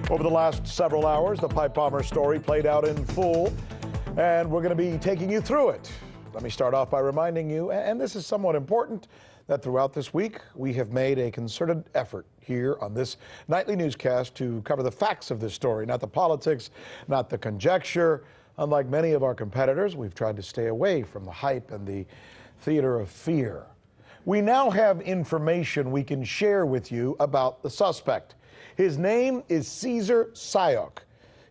Over the last several hours, the pipe bomber story played out in full, and we're going to be taking you through it. Let me start off by reminding you, and this is somewhat important, that throughout this week, we have made a concerted effort here on this nightly newscast to cover the facts of this story, not the politics, not the conjecture. Unlike many of our competitors, we've tried to stay away from the hype and the theater of fear. We now have information we can share with you about the suspect. His name is Cesar Sayoc.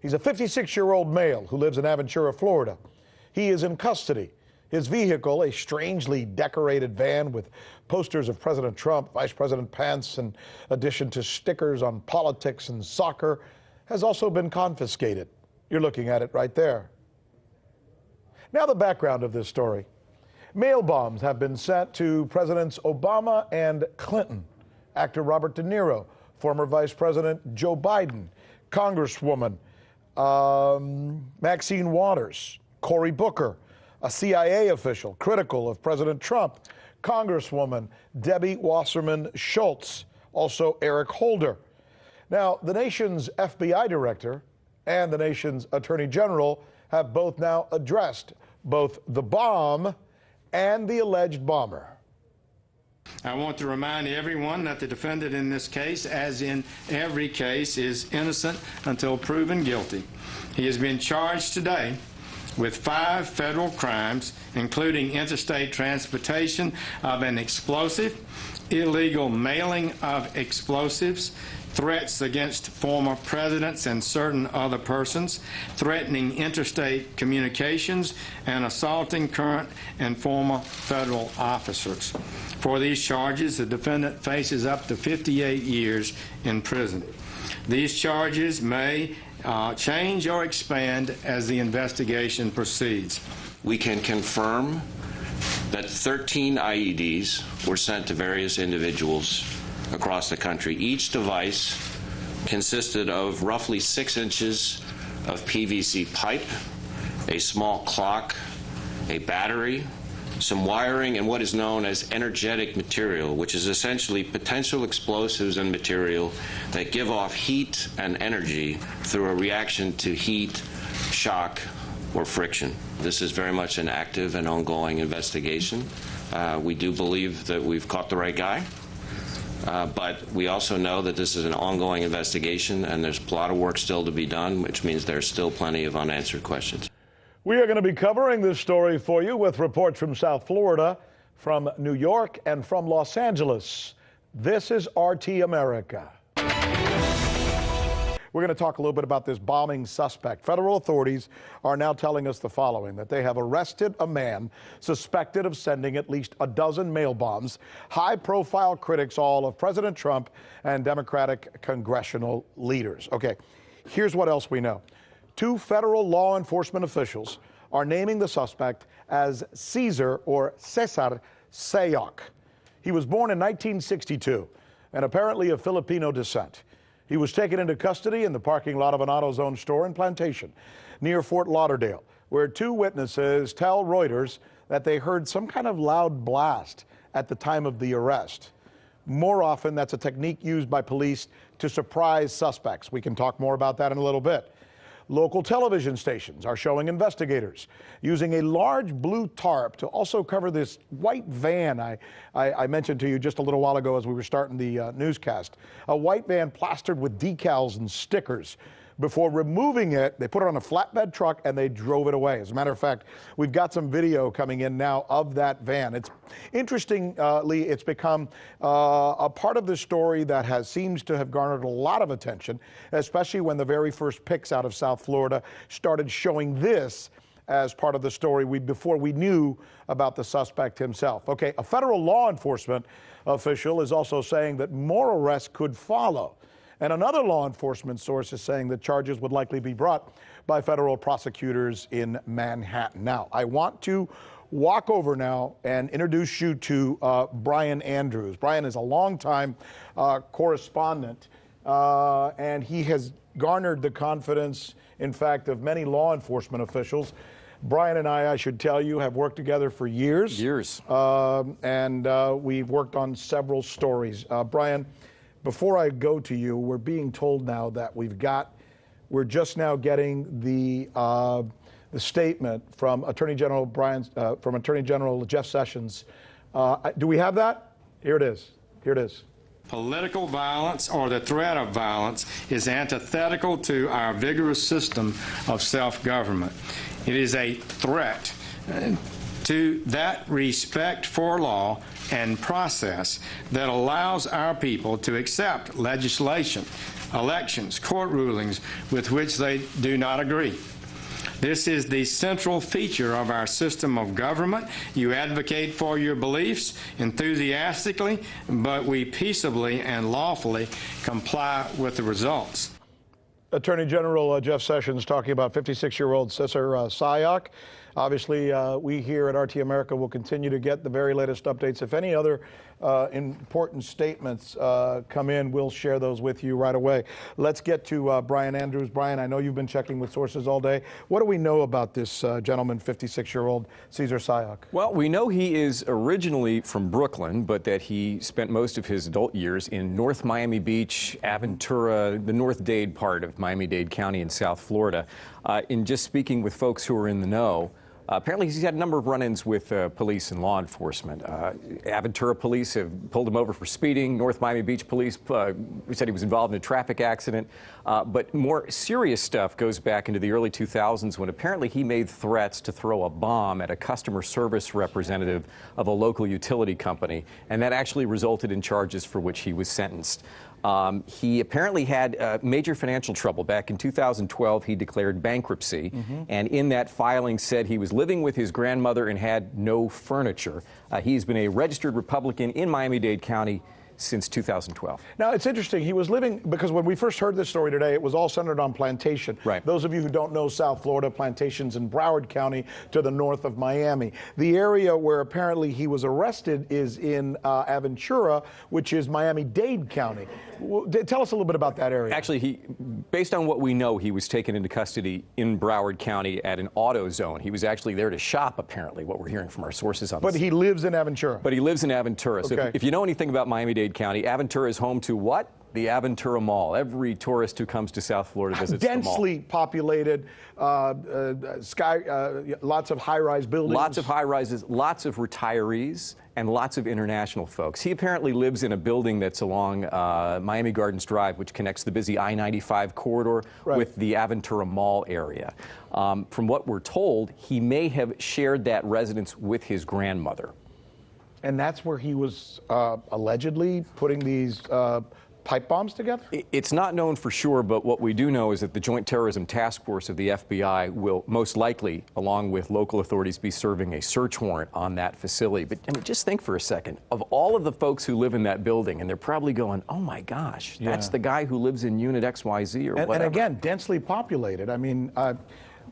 He's a 56-year-old male who lives in Aventura, Florida. He is in custody. His vehicle, a strangely decorated van with posters of President Trump, Vice President Pence, in addition to stickers on politics and soccer, has also been confiscated. You're looking at it right there. Now the background of this story. Mail bombs have been sent to Presidents Obama and Clinton, actor Robert De Niro, former Vice President Joe Biden, Congresswoman Maxine Waters, Cory Booker, a CIA official critical of President Trump, Congresswoman Debbie Wasserman Schultz, also Eric Holder. Now, the nation's FBI director and the nation's attorney general have both now addressed both the bomb and the alleged bomber. I want to remind everyone that the defendant in this case, as in every case, is innocent until proven guilty. He has been charged today with 5 federal crimes, including interstate transportation of an explosive, illegal mailing of explosives, threats against former presidents and certain other persons, threatening interstate communications, and assaulting current and former federal officers. For these charges, the defendant faces up to 58 years in prison. These charges may change or expand as the investigation proceeds. We can confirm that 13 IEDs were sent to various individuals across the country. Each device consisted of roughly 6 inches of PVC pipe, a small clock, a battery, some wiring, and what is known as energetic material, which is essentially potential explosives and material that give off heat and energy through a reaction to heat, shock, or friction. This is very much an active and ongoing investigation. We do believe that we've caught the right guy. But we also know that this is an ongoing investigation, and there's a lot of work still to be done, which means there's still plenty of unanswered questions. We are going to be covering this story for you with reports from South Florida, from New York, and from Los Angeles. This is RT America. We're going to talk a little bit about this bombing suspect. Federal authorities are now telling us the following, that they have arrested a man suspected of sending at least a dozen mail bombs, high-profile critics all of President Trump and Democratic congressional leaders. Okay, here's what else we know. 2 federal law enforcement officials are naming the suspect as Cesar or Cesar Sayoc. He was born in 1962 and apparently of Filipino descent. He was taken into custody in the parking lot of an AutoZone store in Plantation, near Fort Lauderdale, where 2 witnesses tell Reuters that they heard some kind of loud blast at the time of the arrest. More often, that's a technique used by police to surprise suspects. We can talk more about that in a little bit. Local television stations are showing investigators using a large blue tarp to also cover this white van I mentioned to you just a little while ago as we were starting the newscast. A white van plastered with decals and stickers. Before removing it, they put it on a flatbed truck and they drove it away. As a matter of fact, we've got some video coming in now of that van. It's interestingly, it's become a part of the story that seems to have garnered a lot of attention, especially when the very first pics out of South Florida started showing this as part of the story before we knew about the suspect himself. Okay, a federal law enforcement official is also saying that more arrests could follow. And another law enforcement source is saying that charges would likely be brought by federal prosecutors in Manhattan. Now, I want to walk over now and introduce you to Brian Andrews. Brian is a longtime correspondent, and he has garnered the confidence, in fact, of many law enforcement officials. Brian and I should tell you, have worked together for years. Years. And we've worked on several stories. Brian, before I go to you, we're being told now that we're just now getting the statement from Attorney General Jeff Sessions. Do we have that? Here it is. Here it is. Political violence or the threat of violence is antithetical to our vigorous system of self-government. It is a threat to that respect for law and process that allows our people to accept legislation, elections, court rulings with which they do not agree. This is the central feature of our system of government. You advocate for your beliefs enthusiastically, but we peaceably and lawfully comply with the results. Attorney General Jeff Sessions talking about 56-year-old Cesar Sayoc. Obviously, we here at RT America will continue to get the very latest updates. If any other important statements come in, we'll share those with you right away. Let's get to Brian Andrews. Brian, I know you've been checking with sources all day. What do we know about this gentleman, 56-year-old Cesar Sayoc? Well, we know he is originally from Brooklyn, but that he spent most of his adult years in North Miami Beach, Aventura, the North Dade part of Miami-Dade County in South Florida. In just speaking with folks who are in the know, apparently he's had a number of run-ins with police and law enforcement. Aventura police have pulled him over for speeding. North Miami Beach police said he was involved in a traffic accident. But more serious stuff goes back into the early 2000s when apparently he made threats to throw a bomb at a customer service representative of a local utility company. And that actually resulted in charges for which he was sentenced. He apparently had major financial trouble. Back in 2012, he declared bankruptcy, and in that filing said he was living with his grandmother and had no furniture. He's been a registered Republican in Miami-Dade County since 2012. Now, it's interesting. He was living, because when we first heard this story today, it was all centered on Plantation. Right. Those of you who don't know South Florida, Plantation's in Broward County to the north of Miami. The area where apparently he was arrested is in Aventura, which is Miami-Dade County. Tell us a little bit about that area. Actually, based on what we know, he was taken into custody in Broward County at an auto zone. He was actually there to shop, apparently, what we're hearing from our sources on this. But he lives in Aventura. But he lives in Aventura. Okay. So if you know anything about Miami-Dade County, Aventura is home to what? The Aventura Mall. Every tourist who comes to South Florida visits the mall. Densely populated, lots of high-rise buildings. Lots of high-rises, lots of retirees, and lots of international folks. He apparently lives in a building that's along Miami Gardens Drive, which connects the busy I-95 corridor with the Aventura Mall area. From what we're told, he may have shared that residence with his grandmother. And that's where he was allegedly putting these pipe bombs together? It's not known for sure, but what we do know is that the Joint Terrorism Task Force of the FBI will most likely, along with local authorities, be serving a search warrant on that facility. But I mean, just think for a second, of all of the folks who live in that building, and they're probably going, oh my gosh, that's the guy who lives in Unit XYZ or whatever. And again, densely populated. I mean,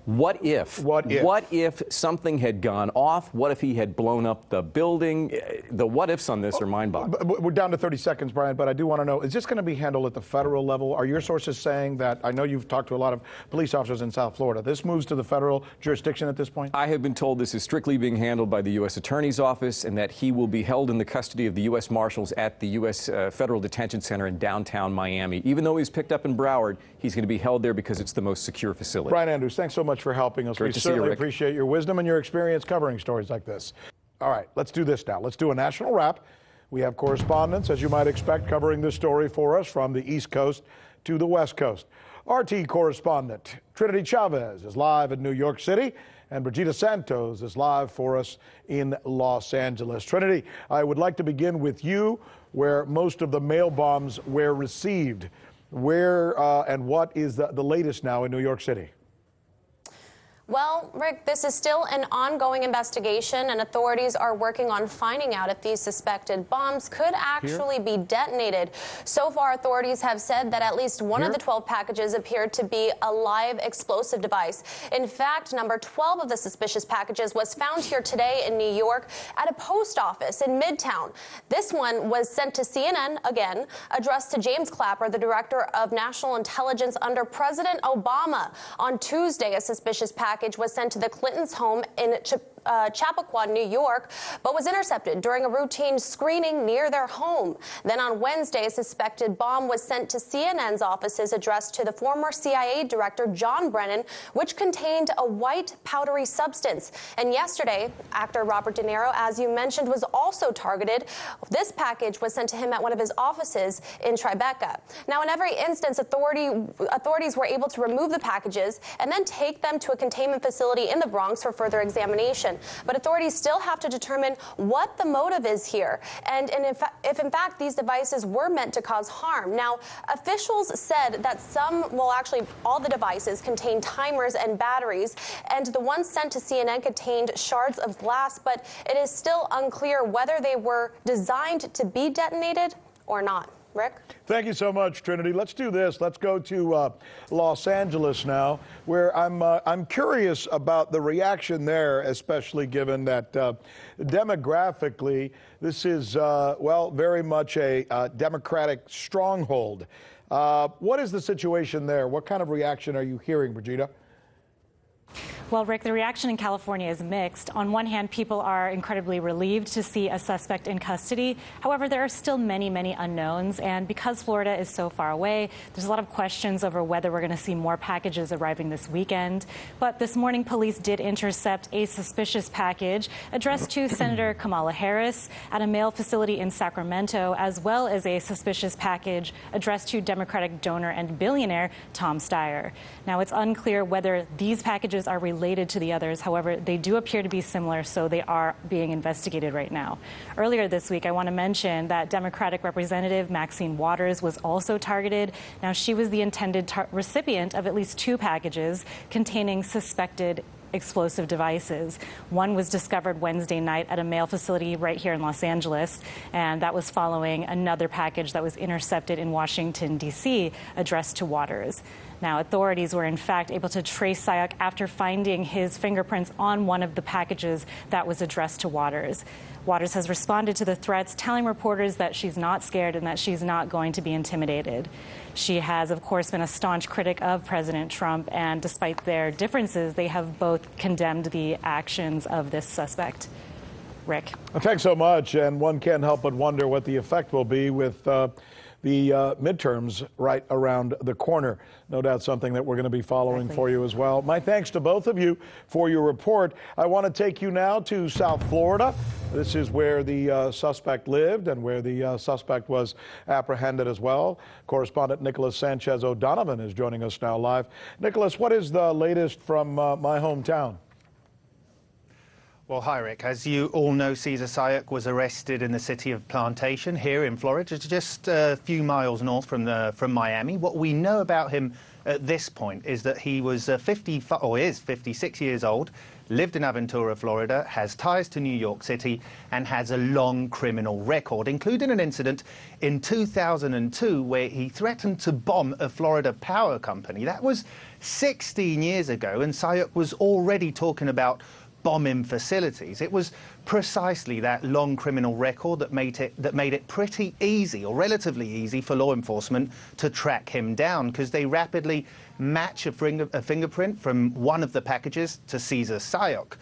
what if? What if? What if something had gone off? What if he had blown up the building? The what ifs on this are mind-boggling. We're down to 30 seconds, Brian, but I do want to know, is this going to be handled at the federal level? Are your sources saying that, I know you've talked to a lot of police officers in South Florida, this moves to the federal jurisdiction at this point? I have been told this is strictly being handled by the U.S. Attorney's Office and that he will be held in the custody of the U.S. Marshals at the U.S. Federal Detention Center in downtown Miami. Even though he's picked up in Broward, he's going to be held there because it's the most secure facility. Brian Andrews, thanks so much for helping us. We certainly appreciate your wisdom and your experience covering stories like this. All right, let's do this now. Let's do a national wrap. We have correspondents, as you might expect, covering this story for us from the East Coast to the West Coast. RT correspondent Trinity Chavez is live in New York City, and Brigida Santos is live for us in Los Angeles. Trinity, I would like to begin with you, where most of the mail bombs were received. Where and what is the latest now in New York City? Well, Rick, this is still an ongoing investigation, and authorities are working on finding out if these suspected bombs could actually be detonated. So far, authorities have said that at least one of the 12 packages appeared to be a live explosive device. In fact, number 12 of the suspicious packages was found here today in New York at a post office in Midtown. This one was sent to CNN, again, addressed to James Clapper, the director of national intelligence under President Obama. On Tuesday, a suspicious package was sent to the Clintons' home in Chappaqua, New York, but was intercepted during a routine screening near their home. Then on Wednesday, a suspected bomb was sent to CNN's offices addressed to the former CIA director John Brennan, which contained a white powdery substance. And yesterday, actor Robert De Niro, as you mentioned, was also targeted. This package was sent to him at one of his offices in Tribeca. Now, in every instance, authorities were able to remove the packages and then take them to a containment facility in the Bronx for further examination. But authorities still have to determine what the motive is here and if in fact these devices were meant to cause harm. Now, officials said that actually all the devices contain timers and batteries, and the ones sent to CNN contained shards of glass, but it is still unclear whether they were designed to be detonated or not. Rick? Thank you so much, Trinity. Let's do this. Let's go to Los Angeles now, where I'm curious about the reaction there, especially given that demographically this is, well, very much a Democratic stronghold. What is the situation there? What kind of reaction are you hearing, Brigida? Well, Rick, the reaction in California is mixed. On one hand, people are incredibly relieved to see a suspect in custody. However, there are still many, many unknowns. And because Florida is so far away, there's a lot of questions over whether we're going to see more packages arriving this weekend. But this morning, police did intercept a suspicious package addressed to Senator Kamala Harris at a mail facility in Sacramento, as well as a suspicious package addressed to Democratic donor and billionaire Tom Steyer. Now, it's unclear whether these packages are related to the others. However, they do appear to be similar, so they are being investigated right now. Earlier this week, I want to mention that Democratic Representative Maxine Waters was also targeted. Now, she was the intended recipient of at least 2 packages containing suspected explosive devices. One was discovered Wednesday night at a mail facility right here in Los Angeles, and that was following another package that was intercepted in Washington, D.C., addressed to Waters. Now, authorities were in fact able to trace Sayoc after finding his fingerprints on one of the packages that was addressed to Waters. Waters has responded to the threats, telling reporters that she's not scared and that she's not going to be intimidated. She has, of course, been a staunch critic of President Trump, and despite their differences, they have both condemned the actions of this suspect. Rick. Thanks so much. And one can't help but wonder what the effect will be with the midterms right around the corner. No doubt something that we're going to be following for you as well. My thanks to both of you for your report. I want to take you now to South Florida. This is where the suspect lived and where the suspect was apprehended as well. Correspondent Nicholas Sanchez O'Donovan is joining us now live. Nicholas, what is the latest from my hometown? Well, hi, Rick. As you all know, Cesar Sayoc was arrested in the city of Plantation here in Florida, just a few miles north from Miami. What we know about him at this point is that he was 56 years old, lived in Aventura, Florida, has ties to New York City, and has a long criminal record, including an incident in 2002 where he threatened to bomb a Florida power company. That was 16 years ago, and Sayoc was already talking about bombing facilities. It was precisely that long criminal record that made it pretty easy, or relatively easy, for law enforcement to track him down, because they rapidly match a fingerprint from one of the packages to Cesar Sayoc.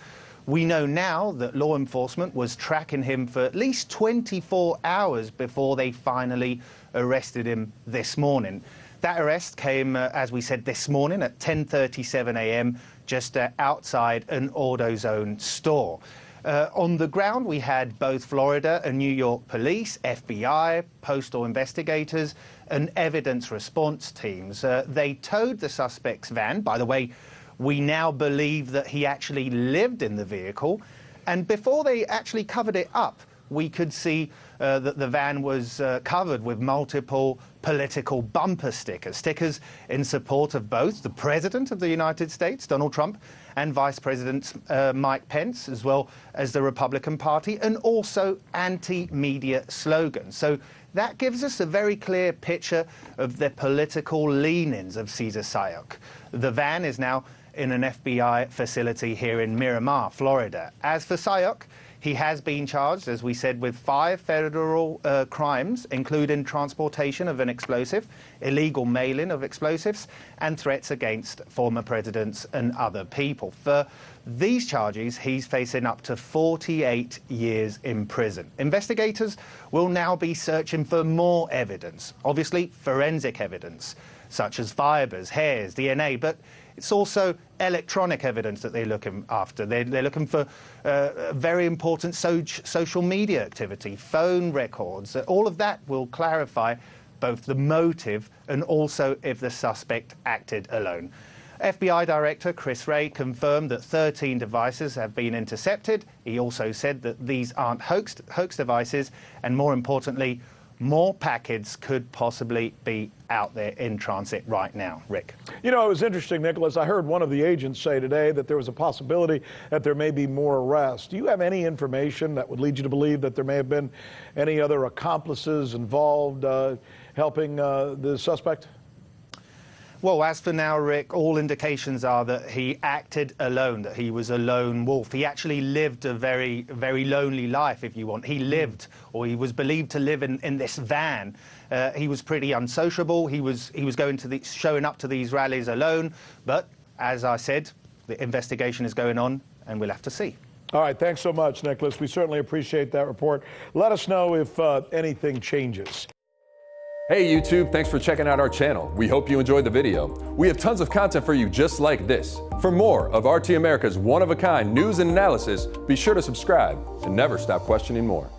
We know now that law enforcement was tracking him for at least 24 hours before they finally arrested him this morning. That arrest came, as we said, this morning at 10:37 a.m., just outside an AutoZone store. On the ground, we had both Florida and New York police, FBI, postal investigators, and evidence response teams. They towed the suspect's van. By the way, we now believe that he actually lived in the vehicle. And before they actually covered it up, we could see that the van was covered with multiple political bumper stickers in support of both the President of the United States, Donald Trump, and Vice President Mike Pence, as well as the Republican Party, and also anti-media slogans. So that gives us a very clear picture of the political leanings of Cesar Sayoc. The van is now in an FBI facility here in Miramar, Florida. As for Sayoc, He has been charged, as we said, with 5 federal crimes, including transportation of an explosive, illegal mail-in of explosives, and threats against former presidents and other people. For these charges, he's facing up to 48 years in prison. Investigators will now be searching for more evidence, obviously forensic evidence, such as fibers, hairs, DNA, but it's also electronic evidence that they're looking after. They're looking for very important social media activity, phone records. All of that will clarify both the motive and also if the suspect acted alone. FBI Director Chris Wray confirmed that 13 devices have been intercepted. He also said that these aren't hoax devices, and more importantly, more packets could possibly be out there in transit right now. Rick. You know, it was interesting, Nicholas. I heard one of the agents say today that there was a possibility that there may be more arrests. Do you have any information that would lead you to believe that there may have been any other accomplices involved helping the suspect? Well, as for now, Rick, all indications are that he acted alone, that he was a lone wolf. He actually lived a very, very lonely life, if you want. He lived, or he was believed to live in this van. He was pretty unsociable. He was showing up to these rallies alone. But, as I said, the investigation is going on, and we'll have to see. All right, thanks so much, Nicholas. We certainly appreciate that report. Let us know if anything changes. Hey YouTube, thanks for checking out our channel. We hope you enjoyed the video. We have tons of content for you just like this. For more of RT America's one-of-a-kind news and analysis, be sure to subscribe and never stop questioning more.